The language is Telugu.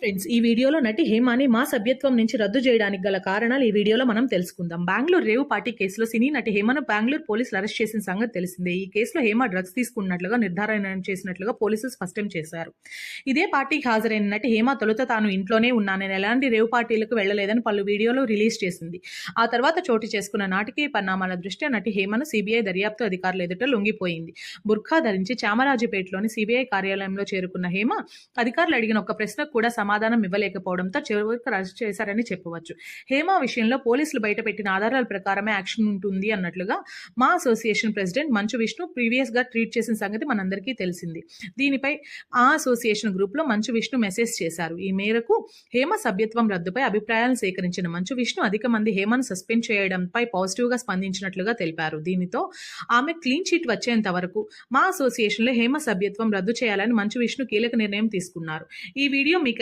ఫ్రెండ్స్, ఈ వీడియోలో నటి హేమాని మా సభ్యత్వం నుంచి రద్దు చేయడానికి గల కారణాలు ఈ వీడియోలో మనం తెలుసుకుందాం. బెంగళూరు రేవ్ పార్టీ కేసులో సినీ నటి హేమను బెంగళూరు పోలీసులు అరెస్ట్ చేసిన సంగతి తెలిసిందే. ఈ కేసులో హేమ డ్రగ్స్ తీసుకున్నట్లుగా నిర్ధారణ చేసినట్లుగా పోలీసులు స్పష్టం చేశారు. ఇదే పార్టీకి హాజరైన నటి హేమ తొలుత తాను ఇంట్లోనే ఉన్నానని, ఎలాంటి రేవ్ పార్టీలకు వెళ్లలేదని పలు వీడియోలు రిలీజ్ చేసింది. ఆ తర్వాత చోటు చేసుకున్న నాటకీయ పరిణామాల దృష్ట్యా నటి హేమను సిబిఐ దర్యాప్తు అధికారుల ఎదుట లొంగిపోయింది. బుర్ఖా ధరించి చామరాజుపేటలోని సిబిఐ కార్యాలయంలో చేరుకున్న హేమ అధికారులు అడిగిన ఒక్క ప్రశ్నకు కూడా సమాధానం ఇవ్వలేకపోవడంతో చివరికి అరెస్ట్ చేశారని చెప్పవచ్చు. హేమ విషయంలో పోలీసులు బయటపెట్టిన ఆధారాల ప్రకారమే యాక్షన్ ఉంటుంది అన్నట్లుగా మా association president Manchu Vishnu previous గా ట్వీట్ చేసిన సంగతి మనందరికీ తెలిసింది. దీనిపై ఆ అసోసియేషన్ గ్రూప్ లో మంచు విష్ణు మెసేజ్ చేశారు. ఈ మేరకు హేమ సభ్యత్వం రద్దుపై అభిప్రాయాలను సేకరించిన మంచు విష్ణు అధిక మంది హేమను సస్పెండ్ చేయడంపై పాజిటివ్ గా స్పందించినట్లుగా తెలిపారు. దీనితో ఆమె క్లీన్ చిట్ వచ్చేంత వరకు మా అసోసియేషన్ లో హేమ సభ్యత్వం రద్దు చేయాలని మంచు విష్ణు కీలక నిర్ణయం తీసుకున్నారు. ఈ వీడియో మీకు